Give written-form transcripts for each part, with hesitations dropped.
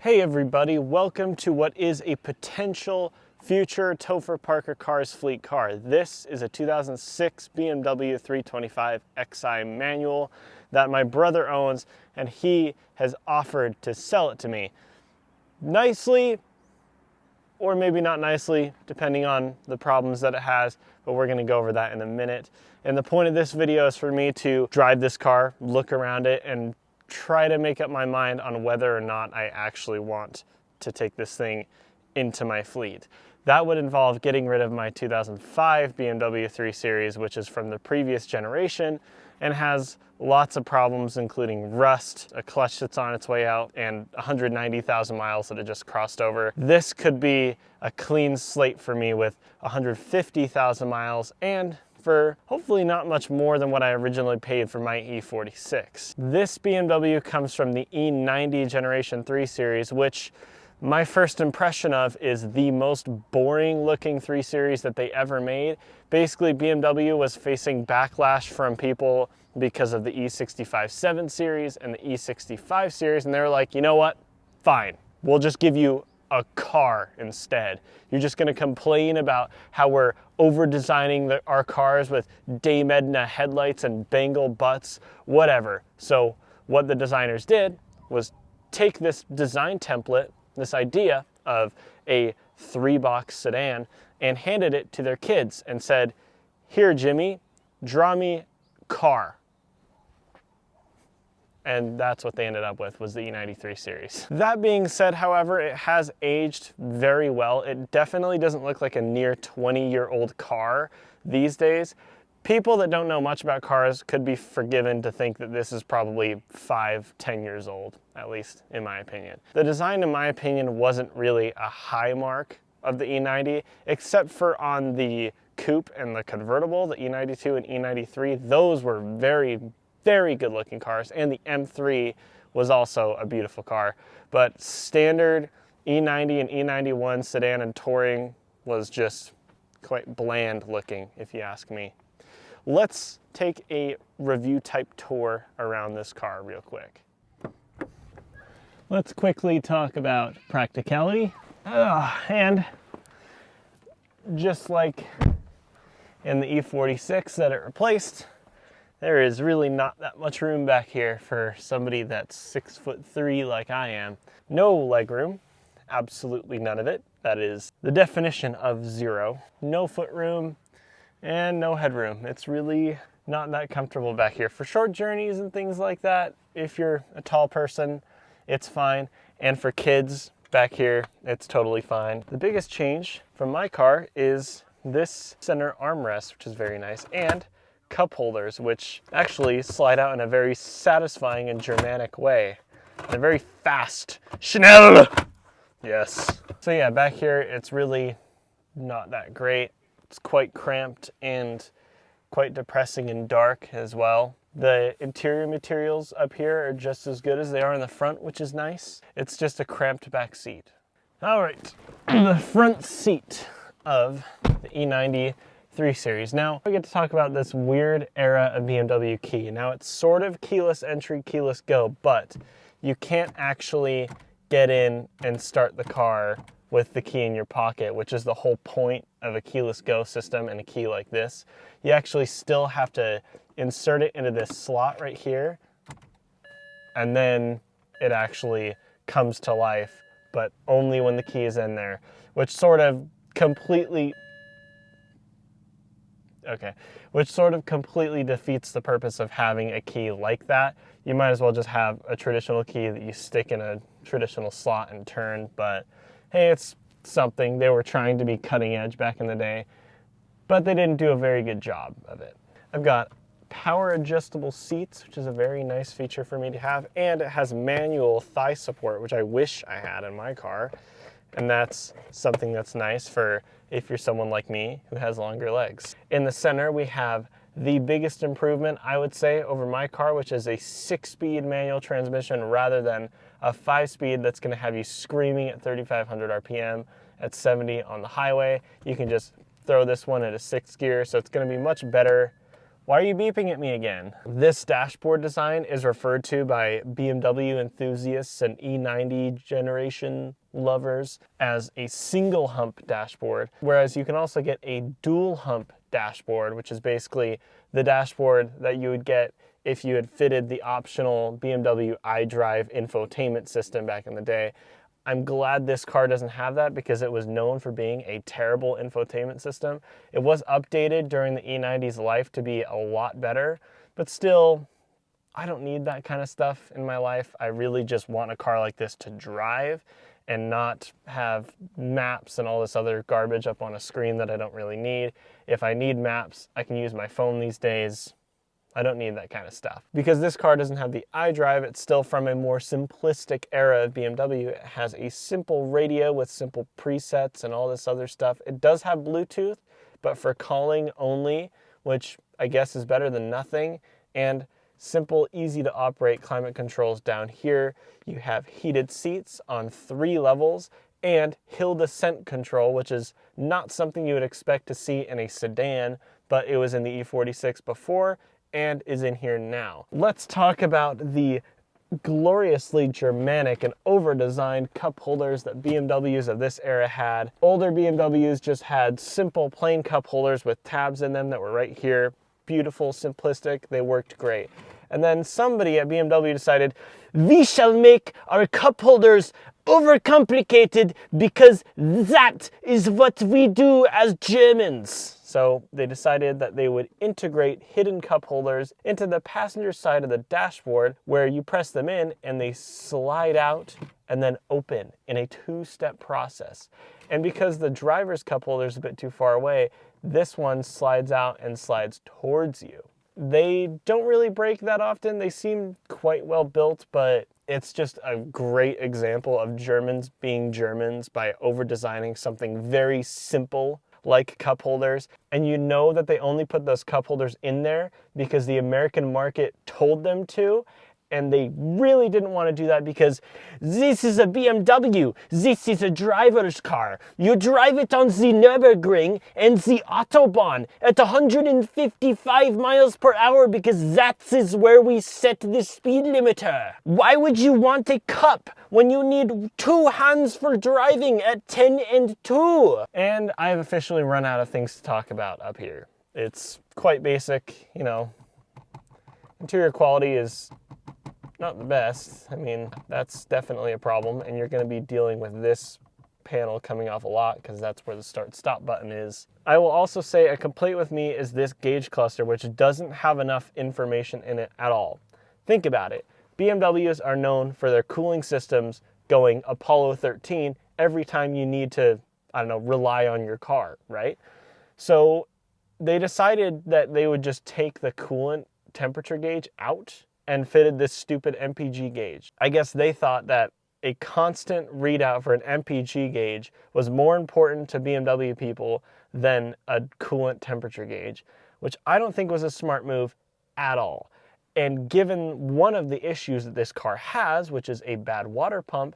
Hey everybody, welcome to what is a potential future Topher Parker Cars fleet car. This is a 2006 BMW 325 Xi manual that my brother owns, and he has offered to sell it to me. Nicely, or maybe not nicely, depending on the problems that it has, but we're gonna go over that in a minute. And the point of this video is for me to drive this car, look around it, and try to make up my mind on whether or not I actually want to take this thing into my fleet. That would involve getting rid of my 2005 BMW 3 Series, which is from the previous generation and has lots of problems, including rust, a clutch that's on its way out, and 190,000 miles that it just crossed over. This could be a clean slate for me with 150,000 miles and for hopefully not much more than what I originally paid for my E46. This BMW comes from the E90 Generation 3 series, which my first impression of is the most boring looking 3 Series that they ever made. Basically, BMW was facing backlash from people because of the E65 7 Series and the E65 Series, and they were like, you know what, fine, we'll just give you a car instead. You're just gonna complain about how we're over-designing our cars with Dame Edna headlights and Bengal butts, whatever. So what the designers did was take this design template, this idea of a 3-box sedan, and handed it to their kids and said, here, Jimmy, draw me car. And that's what they ended up with, was the E93 series. That being said, however, it has aged very well. It definitely doesn't look like a near 20-year-old car these days. People that don't know much about cars could be forgiven to think that this is probably 5-10 years old, at least in my opinion. The design, in my opinion, wasn't really a high mark of the E90, except for on the coupe and the convertible, the E92 and E93. Those were very good looking cars, and the M3 was also a beautiful car. But standard E90 and E91 sedan and touring was just quite bland looking, if you ask me. Let's take a review type tour around this car real quick. Let's quickly talk about practicality. And just like in the E46 that it replaced, there is really not that much room back here for somebody that's 6'3" like I am. No leg room, absolutely none of it. That is the definition of zero. No foot room and no headroom. It's really not that comfortable back here. For short journeys and things like that, if you're a tall person, it's fine. And for kids back here, it's totally fine. The biggest change from my car is this center armrest, which is very nice, and cup holders, which actually slide out in a very satisfying and Germanic way. In a very fast, schnell, yes. So yeah, back here, it's really not that great. It's quite cramped and quite depressing and dark as well. The interior materials up here are just as good as they are in the front, which is nice. It's just a cramped back seat. All right, the front seat of the E90 3 Series. Now, we get to talk about this weird era of BMW key. Now, it's sort of keyless entry, keyless go, but you can't actually get in and start the car with the key in your pocket, which is the whole point of a keyless go system and a key like this. You actually still have to insert it into this slot right here, and then it actually comes to life, but only when the key is in there, which sort of completely defeats the purpose of having a key like that. You might as well just have a traditional key that you stick in a traditional slot and turn, but hey, it's something. They were trying to be cutting edge back in the day, but they didn't do a very good job of it. I've got power adjustable seats, which is a very nice feature for me to have, and it has manual thigh support, which I wish I had in my car. And that's something that's nice for if you're someone like me who has longer legs. In the center, we have the biggest improvement, I would say, over my car, which is a 6-speed manual transmission rather than a 5-speed that's gonna have you screaming at 3,500 RPM at 70 on the highway. You can just throw this one at a 6th gear, so it's gonna be much better Why are you beeping at me again? This dashboard design is referred to by BMW enthusiasts and E90 generation lovers as a single hump dashboard, whereas you can also get a dual hump dashboard, which is basically the dashboard that you would get if you had fitted the optional BMW iDrive infotainment system back in the day. I'm glad this car doesn't have that because it was known for being a terrible infotainment system. It was updated during the E90's life to be a lot better, but still, I don't need that kind of stuff in my life. I really just want a car like this to drive and not have maps and all this other garbage up on a screen that I don't really need. If I need maps, I can use my phone these days. I don't need that kind of stuff. Because this car doesn't have the iDrive, it's still from a more simplistic era of BMW. It has a simple radio with simple presets and all this other stuff. It does have Bluetooth, but for calling only, which I guess is better than nothing, and simple, easy to operate climate controls down here. You have heated seats on 3 levels and hill descent control, which is not something you would expect to see in a sedan, but it was in the E46 before and is in here now. Let's talk about the gloriously Germanic and over-designed cup holders that BMWs of this era had. Older BMWs just had simple plain cup holders with tabs in them that were right here. Beautiful, simplistic, they worked great. And then somebody at BMW decided, we shall make our cup holders overcomplicated because that is what we do as Germans. So they decided that they would integrate hidden cup holders into the passenger side of the dashboard where you press them in and they slide out and then open in a 2-step process. And because the driver's cup holder is a bit too far away, this one slides out and slides towards you. They don't really break that often. They seem quite well built, but it's just a great example of Germans being Germans by over-designing something very simple like cup holders. And you know that they only put those cup holders in there because the American market told them to. And they really didn't want to do that because this is a BMW. This is a driver's car. You drive it on the Nürburgring and the Autobahn at 155 miles per hour because that is where we set the speed limiter. Why would you want a cup when you need 2 hands for driving at 10 and 2? And I've officially run out of things to talk about up here. It's quite basic, you know. Interior quality is not the best. I mean, that's definitely a problem, and you're going to be dealing with this panel coming off a lot because that's where the start-stop button is. I will also say a complaint with me is this gauge cluster, which doesn't have enough information in it at all. Think about it. BMWs are known for their cooling systems going Apollo 13 every time you need to, I don't know, rely on your car, right? So they decided that they would just take the coolant temperature gauge out and fitted this stupid MPG gauge. I guess they thought that a constant readout for an MPG gauge was more important to BMW people than a coolant temperature gauge, which I don't think was a smart move at all. And given one of the issues that this car has, which is a bad water pump,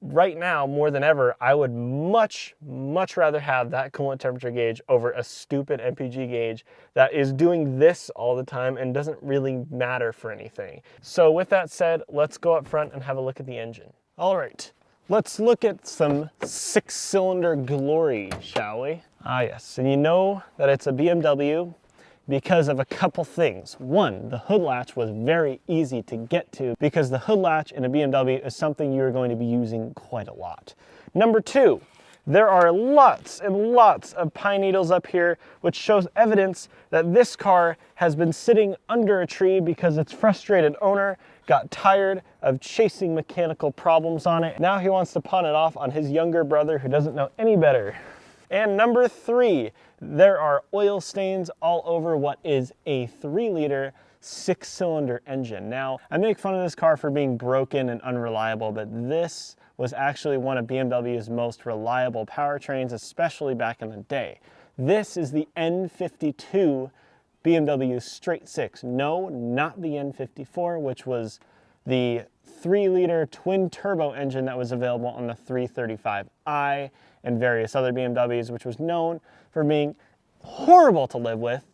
right now, more than ever, I would much rather have that coolant temperature gauge over a stupid MPG gauge that is doing this all the time and doesn't really matter for anything. So with that said, let's go up front and have a look at the engine. All right, let's look at some 6-cylinder glory, shall we? Ah yes, and you know that it's a BMW because of a couple things. One, the hood latch was very easy to get to because the hood latch in a BMW is something you're going to be using quite a lot. Number 2, there are lots and lots of pine needles up here, which shows evidence that this car has been sitting under a tree because its frustrated owner got tired of chasing mechanical problems on it. Now he wants to pawn it off on his younger brother who doesn't know any better. And number 3, there are oil stains all over what is a 3-liter 6-cylinder engine. Now, I make fun of this car for being broken and unreliable, but this was actually one of BMW's most reliable powertrains, especially back in the day. This is the N52 BMW Straight 6. No, not the N54, which was the 3-liter twin-turbo engine that was available on the 335i and various other BMWs, which was known for being horrible to live with,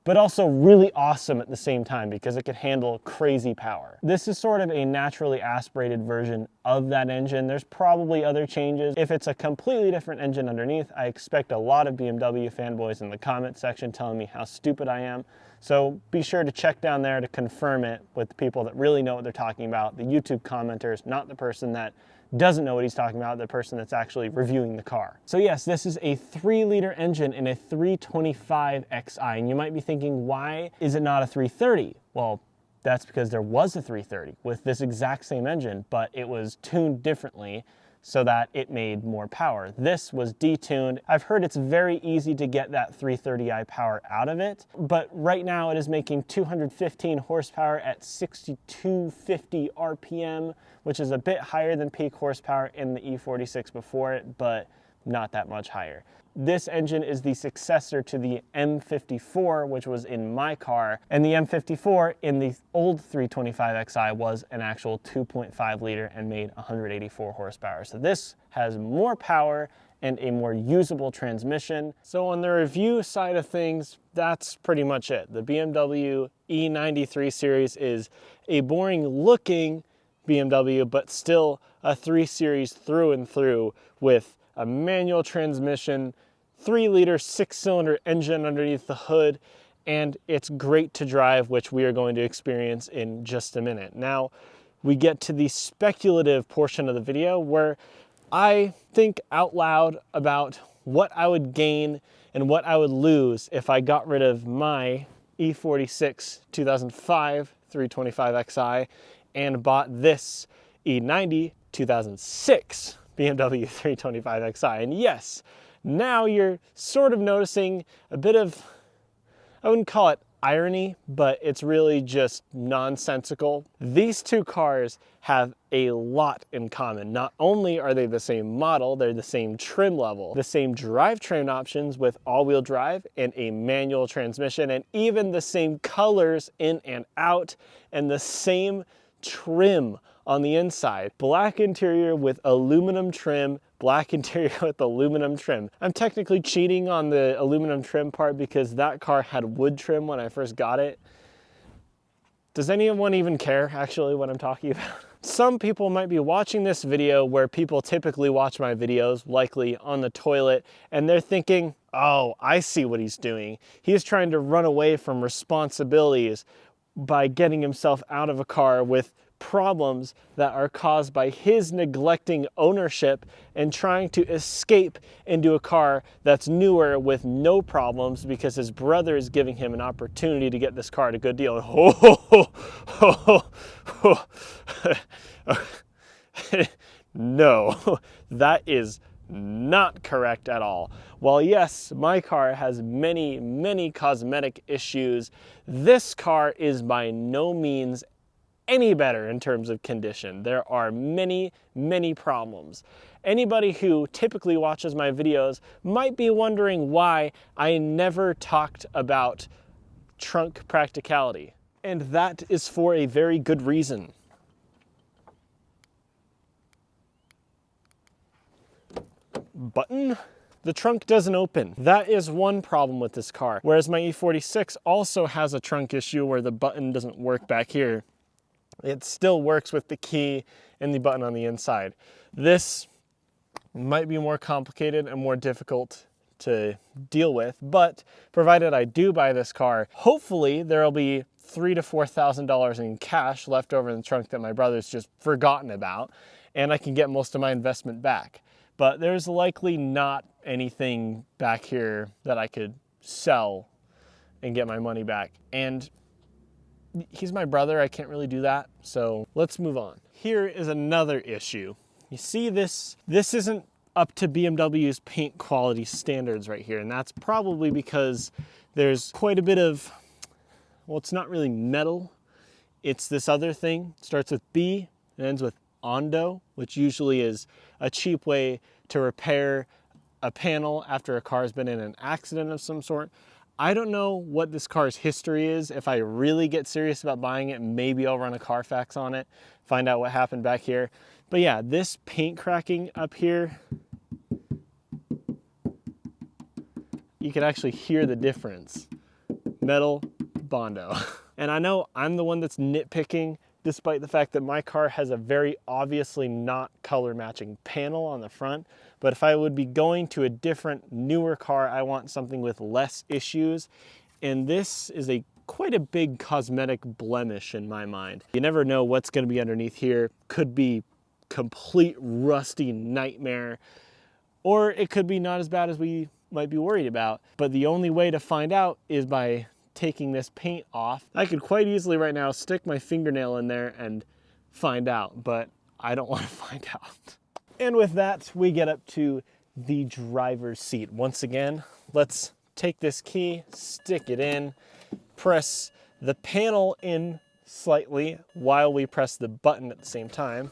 but also really awesome at the same time because it could handle crazy power. This is sort of a naturally aspirated version of that engine. There's probably other changes. If it's a completely different engine underneath, I expect a lot of BMW fanboys in the comment section telling me how stupid I am. So be sure to check down there to confirm it with the people that really know what they're talking about, the YouTube commenters, not the person that doesn't know what he's talking about, the person that's actually reviewing the car. So yes, this is a 3-liter engine in a 325 Xi, and you might be thinking, why is it not a 330? Well, that's because there was a 330 with this exact same engine, but it was tuned differently so that it made more power. This was detuned. I've heard it's very easy to get that 330i power out of it, but right now it is making 215 horsepower at 6250 RPM, which is a bit higher than peak horsepower in the E46 before it, but not that much higher. This engine is the successor to the M54, which was in my car, and the M54 in the old 325xi was an actual 2.5 liter and made 184 horsepower. So this has more power and a more usable transmission. So on the review side of things, that's pretty much it. The BMW E90 3 Series is a boring looking BMW, but still a 3 Series through and through with a manual transmission, 3-liter 6-cylinder engine underneath the hood, and it's great to drive, which we are going to experience in just a minute. Now, we get to the speculative portion of the video where I think out loud about what I would gain and what I would lose if I got rid of my E46 2005 325xi and bought this E90 2006 BMW 325xi. And yes, now you're sort of noticing a bit of, I wouldn't call it irony, but it's really just nonsensical. These two cars have a lot in common. Not only are they the same model, they're the same trim level, the same drivetrain options with all-wheel drive and a manual transmission, and even the same colors in and out, and the same trim on the inside. Black interior with aluminum trim, black interior with aluminum trim. I'm technically cheating on the aluminum trim part because that car had wood trim when I first got it. Does anyone even care actually what I'm talking about? Some people might be watching this video where people typically watch my videos, likely on the toilet, and they're thinking, oh, I see what he's doing. He's trying to run away from responsibilities by getting himself out of a car with problems that are caused by his neglecting ownership and trying to escape into a car that's newer with no problems because his brother is giving him an opportunity to get this car at a good deal. No, that is not correct at all. While yes, my car has many, many cosmetic issues, this car is by no means any better in terms of condition. There are many, many problems. Anybody who typically watches my videos might be wondering why I never talked about trunk practicality. And that is for a very good reason. Button? The trunk doesn't open. That is one problem with this car. Whereas my E46 also has a trunk issue where the button doesn't work back here. It still works with the key and the button on the inside. This might be more complicated and more difficult to deal with, but provided I do buy this car, hopefully there'll be $3,000 to $4,000 in cash left over in the trunk that my brother's just forgotten about, and I can get most of my investment back. But there's likely not anything back here that I could sell and get my money back. And he's my brother, I can't really do that, so let's move on. Here is another issue. You see this isn't up to BMW's paint quality standards right here, and that's probably because there's quite a bit of, well, it's not really metal, it's this other thing. It starts with B and ends with Ondo, which usually is a cheap way to repair a panel after a car's been in an accident of some sort. I don't know what this car's history is. If I really get serious about buying it, maybe I'll run a Carfax on it, find out what happened back here. But yeah, this paint cracking up here, you can actually hear the difference metal Bondo. And I know I'm the one that's nitpicking, despite the fact that my car has a very obviously not color matching panel on the front. But if I would be going to a different, newer car, I want something with less issues. And this is quite a big cosmetic blemish in my mind. You never know what's gonna be underneath here. Could be complete rusty nightmare, or it could be not as bad as we might be worried about. But the only way to find out is by taking this paint off. I could quite easily right now stick my fingernail in there and find out, but I don't want to find out. And with that, we get up to the driver's seat. Once again, let's take this key, stick it in, press the panel in slightly while we press the button at the same time.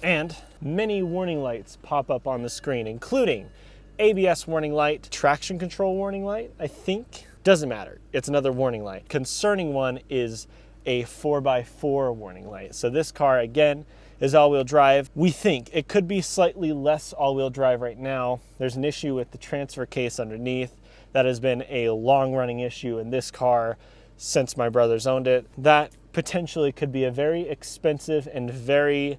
And many warning lights pop up on the screen, including ABS warning light, traction control warning light, I think. Doesn't matter, it's another warning light. Concerning one is a 4x4 warning light. So this car, again, is all-wheel drive. We think it could be slightly less all-wheel drive right now. There's an issue with the transfer case underneath. That has been a long-running issue in this car since my brothers owned it. That potentially could be a very expensive and very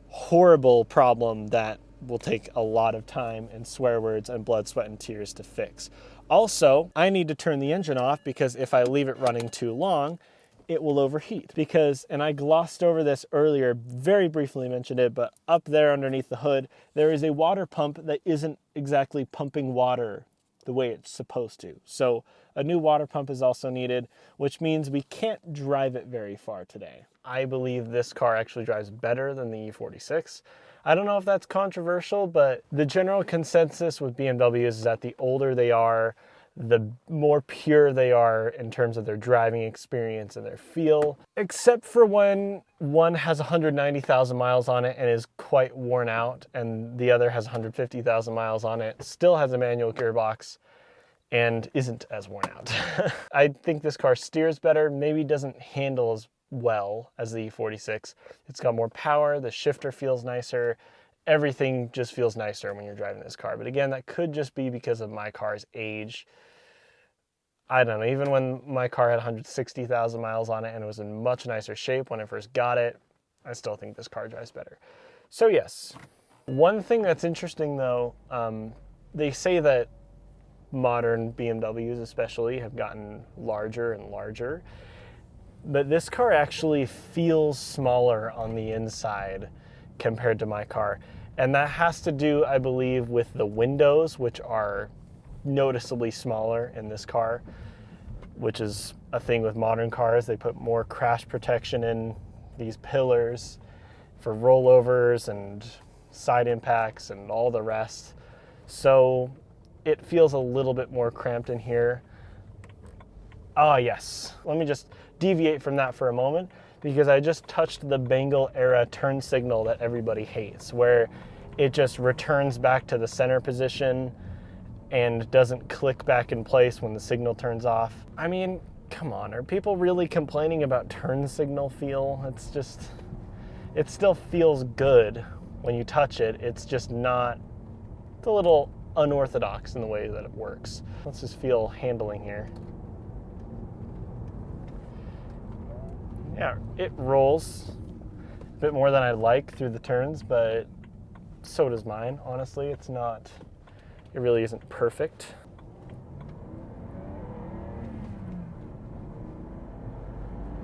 horrible problem that will take a lot of time and swear words and blood, sweat, and tears to fix. Also, I need to turn the engine off because if I leave it running too long, it will overheat. And I glossed over this earlier, very briefly mentioned it, but up there underneath the hood, there is a water pump that isn't exactly pumping water the way it's supposed to. So a new water pump is also needed, which means we can't drive it very far today. I believe this car actually drives better than the E46. I don't know if that's controversial, but the general consensus with BMWs is that the older they are, the more pure they are in terms of their driving experience and their feel, except for when one has 190,000 miles on it and is quite worn out, and the other has 150,000 miles on it, still has a manual gearbox, and isn't as worn out. I think this car steers better, maybe doesn't handle as well as the E46. It's got more power, the shifter feels nicer, everything just feels nicer when you're driving this car. But again, that could just be because of my car's age. I don't know, even when my car had 160,000 miles on it and it was in much nicer shape when I first got it, I still think this car drives better. So yes, one thing that's interesting though, they say that modern BMWs especially have gotten larger and larger, but this car actually feels smaller on the inside compared to my car. And that has to do, I believe, with the windows, which are noticeably smaller in this car, which is a thing with modern cars. They put more crash protection in these pillars for rollovers and side impacts and all the rest. So it feels a little bit more cramped in here. Ah, yes. Let me just deviate from that for a moment, because I just touched the Bengal era turn signal that everybody hates, where it just returns back to the center position and doesn't click back in place when the signal turns off. I mean, come on, are people really complaining about turn signal feel? It's just, it still feels good when you touch it. It's just not, it's a little unorthodox in the way that it works. Let's just feel handling here. Yeah, it rolls a bit more than I'd like through the turns, but so does mine, honestly. It's not, it really isn't perfect.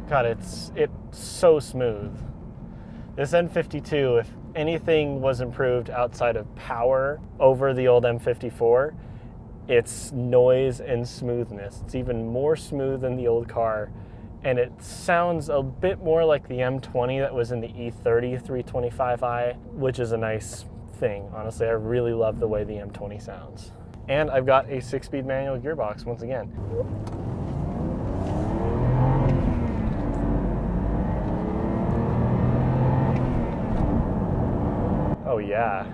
God, it's so smooth. This M52, if anything was improved outside of power over the old M54, it's noise and smoothness. It's even more smooth than the old car. And it sounds a bit more like the M20 that was in the E30 325i, which is a nice thing. Honestly, I really love the way the M20 sounds. And I've got a 6-speed manual gearbox once again. Oh yeah.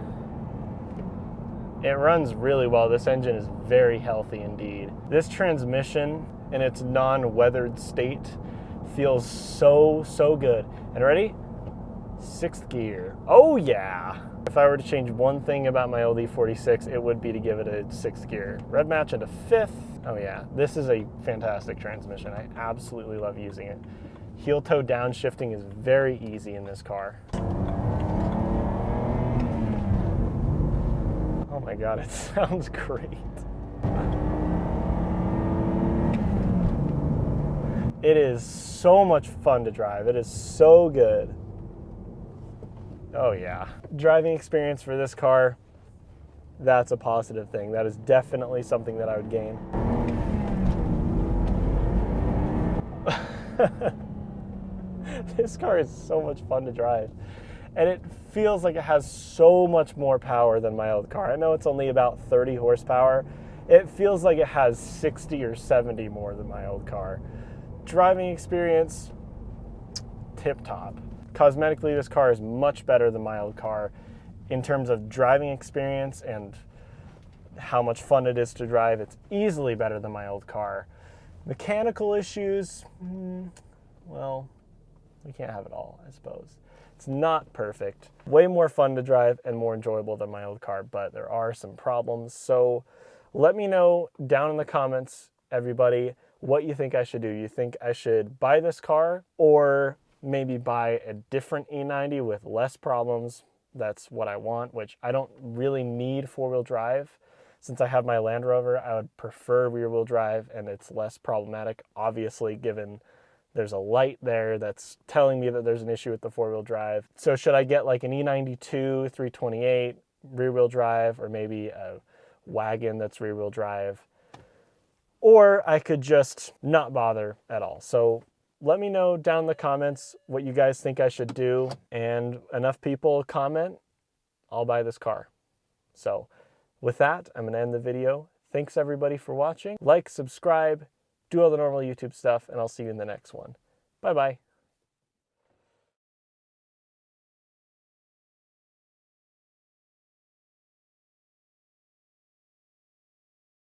It runs really well. This engine is very healthy indeed. This transmission in its non-weathered state feels so good. And ready? 6th gear. Oh yeah. If I were to change one thing about my old E46, it would be to give it a 6th gear. Rev match at a 5th. Oh yeah, this is a fantastic transmission. I absolutely love using it. Heel toe downshifting is very easy in this car. Oh my God, it sounds great. It is so much fun to drive. It is so good. Oh yeah. Driving experience for this car, that's a positive thing. That is definitely something that I would gain. This car is so much fun to drive. And it feels like it has so much more power than my old car. I know it's only about 30 horsepower. It feels like it has 60 or 70 more than my old car. Driving experience, tip-top. Cosmetically, this car is much better than my old car in terms of driving experience and how much fun it is to drive. It's easily better than my old car. Mechanical issues, well, we can't have it all, I suppose. It's not perfect. Way more fun to drive and more enjoyable than my old car, but there are some problems. So let me know down in the comments, everybody, what you think I should do. You think I should buy this car or maybe buy a different E90 with less problems? That's what I want, which I don't really need four-wheel drive. Since I have my Land Rover, I would prefer rear-wheel drive and it's less problematic, obviously, given there's a light there that's telling me that there's an issue with the four-wheel drive. So should I get like an E92 328 rear-wheel drive, or maybe a wagon that's rear-wheel drive? Or I could just not bother at all. So let me know down in the comments what you guys think I should do. And enough people comment, I'll buy this car. So with that, I'm gonna end the video. Thanks everybody for watching. Like, subscribe, do all the normal YouTube stuff, and I'll see you in the next one. Bye-bye.